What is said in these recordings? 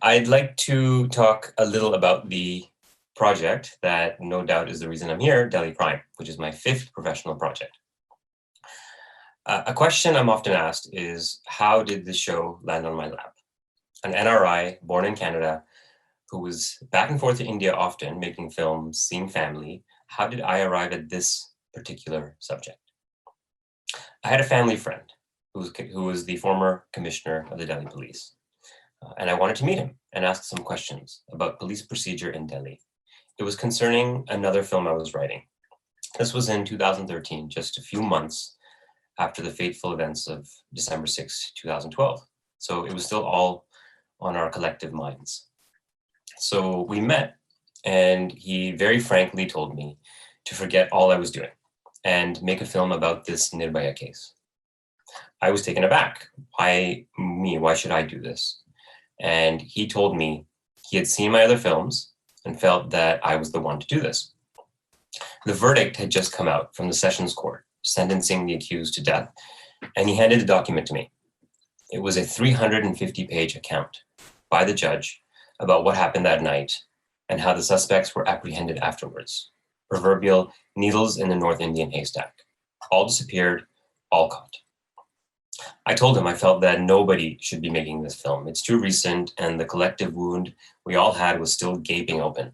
I'd like to talk a little about the project that no doubt is the reason I'm here, Delhi Crime, which is my 5th professional project. A question I'm often asked is, how did this show land on my lap? An NRI born in Canada who was back and forth to India often, making films, seeing family, how did I arrive at this particular subject? I had a family friend who was the former commissioner of the Delhi police. And I wanted to meet him and ask some questions about police procedure in Delhi. It was concerning another film I was writing. This was in 2013, just a few months after the fateful events of December 6, 2012. So it was still all on our collective minds. So we met, and he very frankly told me to forget all I was doing and make a film about this Nirbhaya case. I was taken aback. Why me? Why should I do this? And he told me he had seen my other films and felt that I was the one to do this. The verdict had just come out from the Sessions Court, sentencing the accused to death, and he handed the document to me. It was a 350-page account by the judge about what happened that night and how the suspects were apprehended afterwards. Proverbial needles in the North Indian haystack. All disappeared, all caught. I told him I felt that nobody should be making this film. It's too recent, and the collective wound we all had was still gaping open.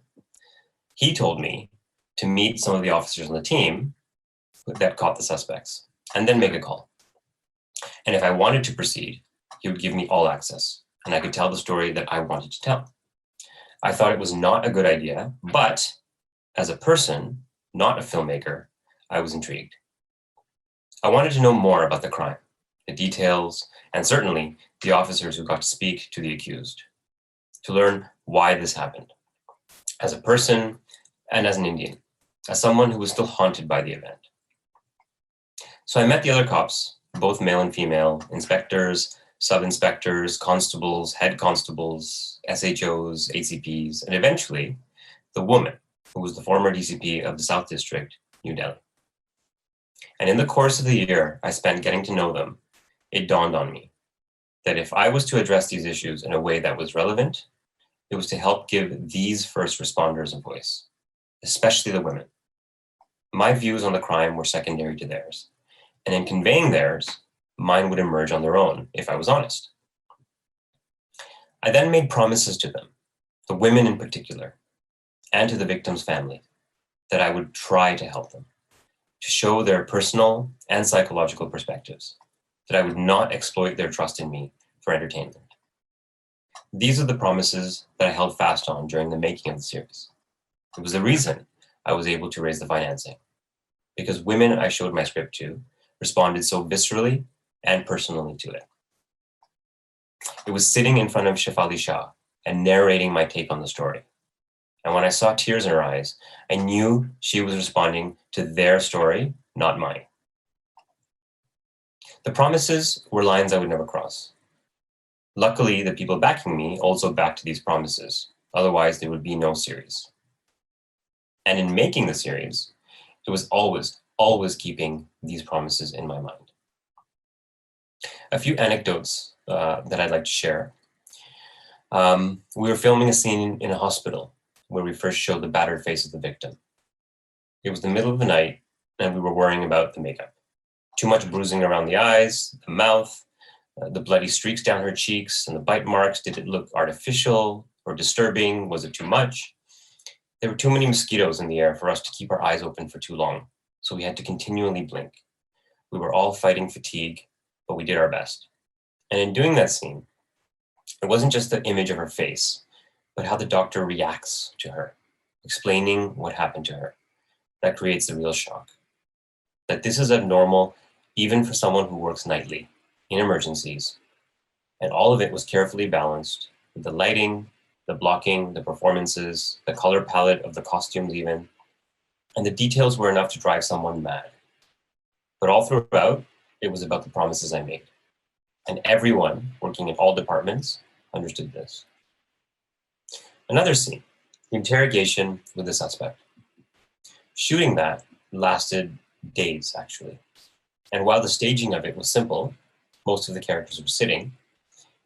He told me to meet some of the officers on the team that caught the suspects, and then make a call. And if I wanted to proceed, he would give me all access, and I could tell the story that I wanted to tell. I thought it was not a good idea, but as a person, not a filmmaker, I was intrigued. I wanted to know more about the crime, the details, and certainly the officers who got to speak to the accused, to learn why this happened. As a person and as an Indian, as someone who was still haunted by the event. So I met the other cops, both male and female, inspectors, sub-inspectors, constables, head constables, SHOs, ACPs, and eventually the woman who was the former DCP of the South District, New Delhi. And in the course of the year I spent getting to know them, it dawned on me that if I was to address these issues in a way that was relevant, it was to help give these first responders a voice, especially the women. My views on the crime were secondary to theirs, and in conveying theirs, mine would emerge on their own if I was honest. I then made promises to them, the women in particular, and to the victim's family, that I would try to help them, to show their personal and psychological perspectives, that I would not exploit their trust in me for entertainment. These are the promises that I held fast on during the making of the series. It was the reason I was able to raise the financing, because women I showed my script to responded so viscerally and personally to it. It was sitting in front of Shefali Shah and narrating my take on the story. And when I saw tears in her eyes, I knew she was responding to their story, not mine. The promises were lines I would never cross. Luckily, the people backing me also backed these promises. Otherwise, there would be no series. And in making the series, it was always keeping these promises in my mind. A few anecdotes that I'd like to share. We were filming a scene in a hospital where we first showed the battered face of the victim. It was the middle of the night, and we were worrying about the makeup. Too much bruising around the eyes, the mouth, the bloody streaks down her cheeks, and the bite marks. Did it look artificial or disturbing? Was it too much? There were too many mosquitoes in the air for us to keep our eyes open for too long, so we had to continually blink. We were all fighting fatigue, but we did our best. And in doing that scene, it wasn't just the image of her face, but how the doctor reacts to her, explaining what happened to her. That creates the real shock. That this is abnormal, even for someone who works nightly in emergencies. And all of it was carefully balanced with the lighting, the blocking, the performances, the color palette of the costumes even. And the details were enough to drive someone mad. But all throughout, it was about the promises I made. And everyone working in all departments understood this. Another scene, the interrogation with the suspect. Shooting that lasted days, actually. And while the staging of it was simple, most of the characters were sitting,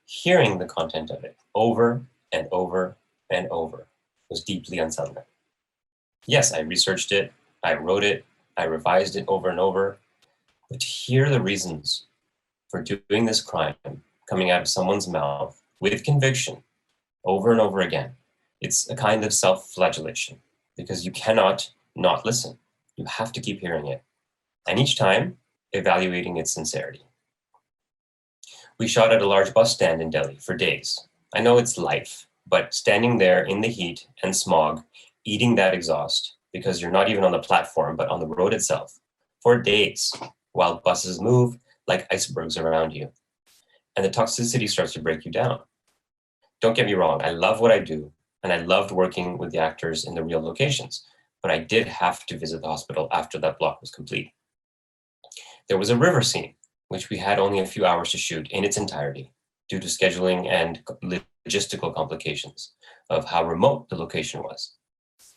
hearing the content of it over and over and over was deeply unsettling. Yes, I researched it, I wrote it, I revised it over and over, but to hear the reasons for doing this crime coming out of someone's mouth with conviction over and over again, it's a kind of self-flagellation because you cannot not listen. You have to keep hearing it. And each time, evaluating its sincerity. We shot at a large bus stand in Delhi for days. I know it's life, but standing there in the heat and smog, eating that exhaust, because you're not even on the platform, but on the road itself, for days, while buses move like icebergs around you. And the toxicity starts to break you down. Don't get me wrong, I love what I do, and I loved working with the actors in the real locations, but I did have to visit the hospital after that block was complete. There was a river scene, which we had only a few hours to shoot in its entirety due to scheduling and logistical complications of how remote the location was.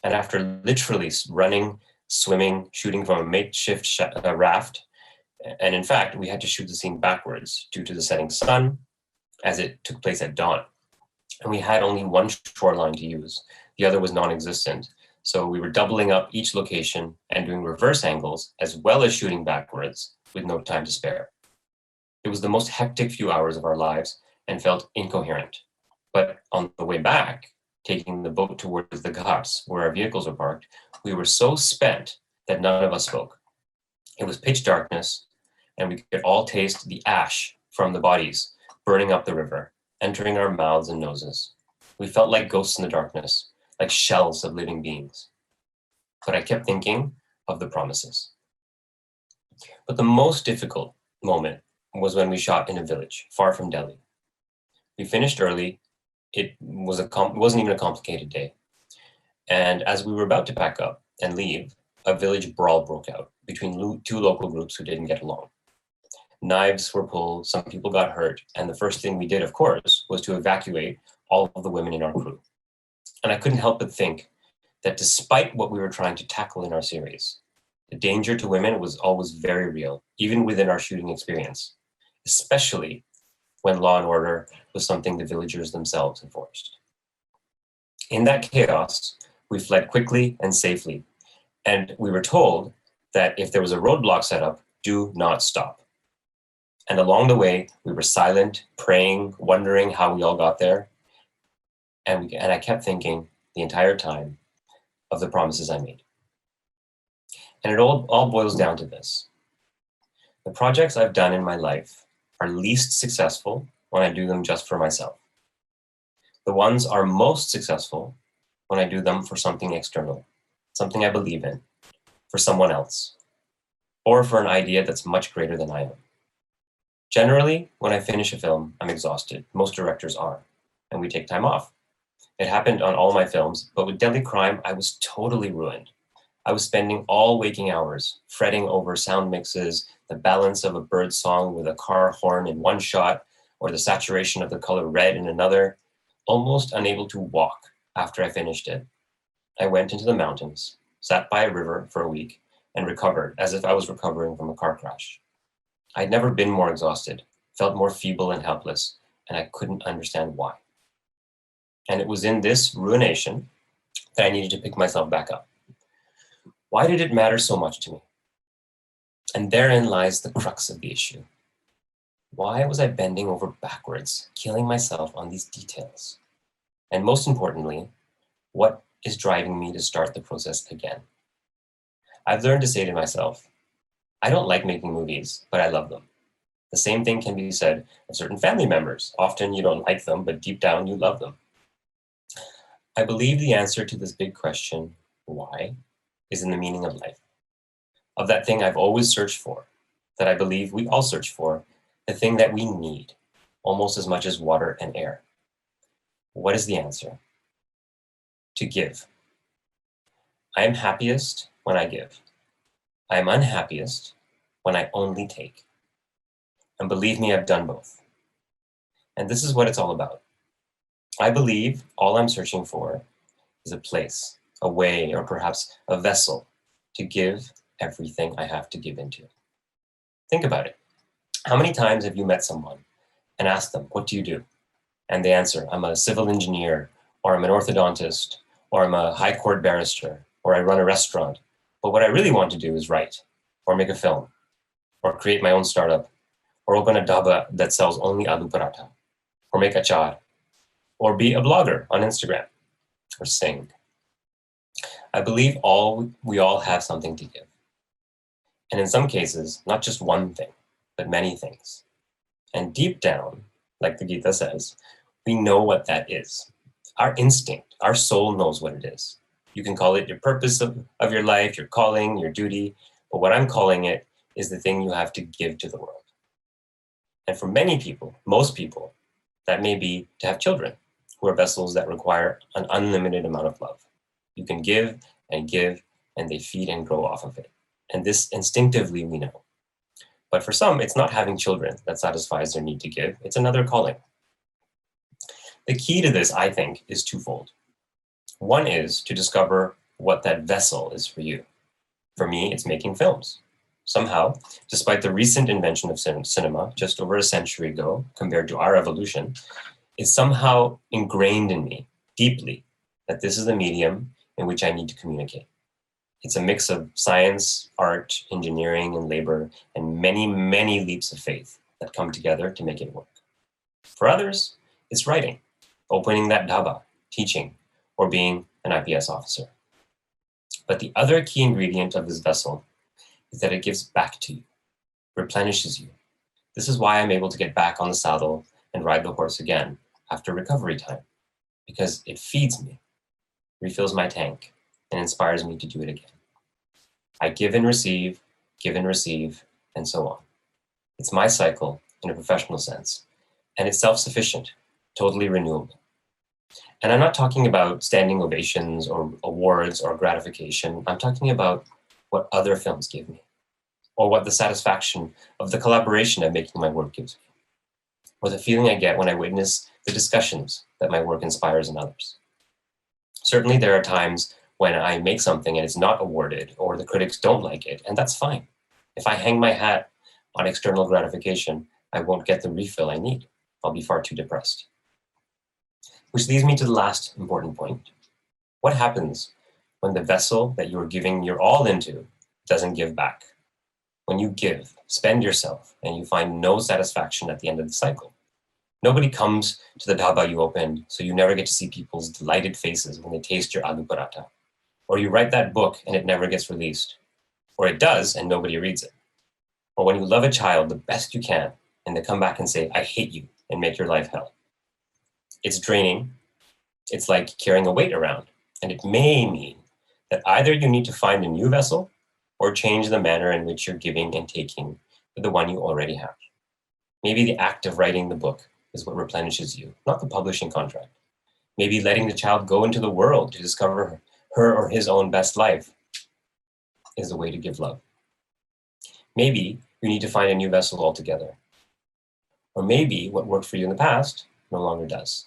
And after literally running, swimming, shooting from a makeshift raft, and in fact, we had to shoot the scene backwards due to the setting sun as it took place at dawn. And we had only one shoreline to use. The other was non-existent. So we were doubling up each location and doing reverse angles as well as shooting backwards with no time to spare. It was the most hectic few hours of our lives and felt incoherent. But on the way back, taking the boat towards the ghats where our vehicles were parked, we were so spent that none of us spoke. It was pitch darkness, and we could all taste the ash from the bodies burning up the river, entering our mouths and noses. We felt like ghosts in the darkness, like shells of living beings. But I kept thinking of the promises. But the most difficult moment was when we shot in a village far from Delhi. We finished early. It wasn't even a complicated day. And as we were about to pack up and leave, a village brawl broke out between two local groups who didn't get along. Knives were pulled, some people got hurt, and the first thing we did, of course, was to evacuate all of the women in our crew. And I couldn't help but think that despite what we were trying to tackle in our series, the danger to women was always very real, even within our shooting experience, especially when law and order was something the villagers themselves enforced. In that chaos, we fled quickly and safely, and we were told that if there was a roadblock set up, do not stop. And along the way, we were silent, praying, wondering how we all got there. And I kept thinking the entire time of the promises I made. And it all boils down to this. The projects I've done in my life are least successful when I do them just for myself. The ones are most successful when I do them for something external, something I believe in, for someone else, or for an idea that's much greater than I am. Generally, when I finish a film, I'm exhausted. Most directors are, and we take time off. It happened on all my films, but with Delhi Crime, I was totally ruined. I was spending all waking hours fretting over sound mixes, the balance of a bird song with a car horn in one shot, or the saturation of the color red in another, almost unable to walk after I finished it. I went into the mountains, sat by a river for a week, and recovered as if I was recovering from a car crash. I'd never been more exhausted, felt more feeble and helpless, and I couldn't understand why. And it was in this ruination that I needed to pick myself back up. Why did it matter so much to me? And therein lies the crux of the issue. Why was I bending over backwards, killing myself on these details? And most importantly, what is driving me to start the process again? I've learned to say to myself, I don't like making movies, but I love them. The same thing can be said of certain family members. Often you don't like them, but deep down you love them. I believe the answer to this big question, why, is in the meaning of life. Of that thing I've always searched for, that I believe we all search for, the thing that we need, almost as much as water and air. What is the answer? To give. I am happiest when I give. I am unhappiest when I only take. And believe me, I've done both. And this is what it's all about. I believe all I'm searching for is a place, a way, or perhaps a vessel to give everything I have to give into. Think about it. How many times have you met someone and asked them, what do you do? And they answer, I'm a civil engineer, or I'm an orthodontist, or I'm a high court barrister, or I run a restaurant. But what I really want to do is write, or make a film, or create my own startup, or open a dhaba that sells only aloo paratha, or make achar, or be a blogger on Instagram, or sing. I believe we all have something to give. And in some cases, not just one thing, but many things. And deep down, like the Gita says, we know what that is. Our instinct, our soul knows what it is. You can call it your purpose of your life, your calling, your duty, but what I'm calling it is the thing you have to give to the world. And for many people, most people, that may be to have children who are vessels that require an unlimited amount of love. You can give, and they feed and grow off of it. And this instinctively we know. But for some, it's not having children that satisfies their need to give. It's another calling. The key to this, I think, is twofold. One is to discover what that vessel is for you. For me, it's making films. Somehow, despite the recent invention of cinema just over a century ago, compared to our evolution, it's somehow ingrained in me deeply that this is the medium in which I need to communicate. It's a mix of science, art, engineering, and labor, and many, many leaps of faith that come together to make it work. For others, it's writing, opening that dhaba, teaching, or being an IPS officer. But the other key ingredient of this vessel is that it gives back to you, replenishes you. This is why I'm able to get back on the saddle and ride the horse again after recovery time, because it feeds me, refills my tank, and inspires me to do it again. I give and receive, and so on. It's my cycle in a professional sense, and it's self-sufficient, totally renewable. And I'm not talking about standing ovations or awards or gratification. I'm talking about what other films give me, or what the satisfaction of the collaboration of making my work gives me, or the feeling I get when I witness the discussions that my work inspires in others. Certainly there are times when I make something and it's not awarded, or the critics don't like it, and that's fine. If I hang my hat on external gratification, I won't get the refill I need. I'll be far too depressed. Which leads me to the last important point. What happens when the vessel that you're giving your all into doesn't give back? When you give, spend yourself, and you find no satisfaction at the end of the cycle. Nobody comes to the dhaba you opened, so you never get to see people's delighted faces when they taste your aloo paratha. Or you write that book and it never gets released. Or it does and nobody reads it. Or when you love a child the best you can and they come back and say, I hate you, and make your life hell. It's draining. It's like carrying a weight around. And it may mean that either you need to find a new vessel or change the manner in which you're giving and taking with the one you already have. Maybe the act of writing the book is what replenishes you, not the publishing contract. Maybe letting the child go into the world to discover her or his own best life is the way to give love. Maybe you need to find a new vessel altogether. Or maybe what worked for you in the past no longer does.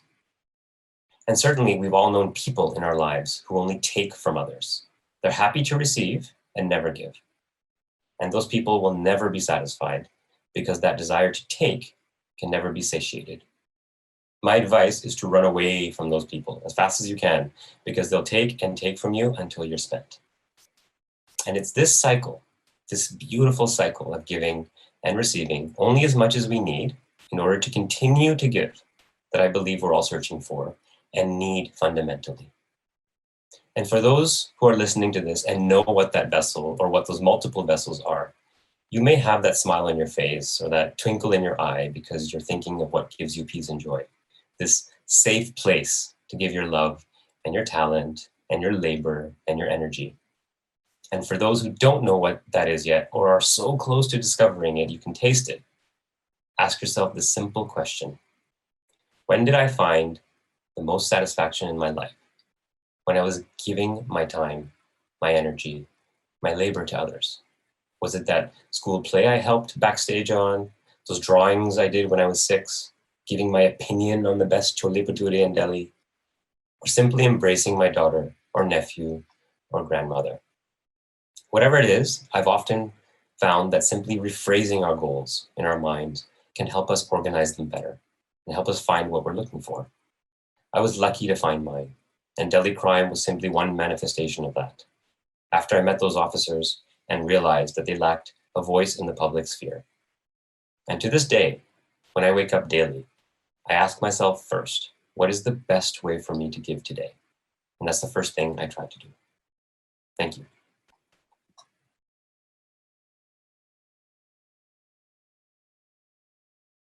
And certainly we've all known people in our lives who only take from others. They're happy to receive and never give. And those people will never be satisfied because that desire to take can never be satiated. My advice is to run away from those people as fast as you can, because they'll take and take from you until you're spent. And it's this cycle, this beautiful cycle of giving and receiving only as much as we need in order to continue to give, that I believe we're all searching for and need fundamentally. And for those who are listening to this and know what that vessel or what those multiple vessels are, you may have that smile on your face or that twinkle in your eye because you're thinking of what gives you peace and joy. This safe place to give your love and your talent and your labor and your energy. And for those who don't know what that is yet or are so close to discovering it, you can taste it. Ask yourself this simple question. When did I find the most satisfaction in my life? When I was giving my time, my energy, my labor to others? Was it that school play I helped backstage on? Those drawings I did when I was 6? Giving my opinion on the best chole bhature in Delhi? Or simply embracing my daughter or nephew or grandmother? Whatever it is, I've often found that simply rephrasing our goals in our minds can help us organize them better. and help us find what we're looking for. I was lucky to find mine, and Delhi crime was simply one manifestation of that. After I met those officers and realized that they lacked a voice in the public sphere. And to this day, when I wake up daily, I ask myself first, what is the best way for me to give today? And that's the first thing I try to do. Thank you.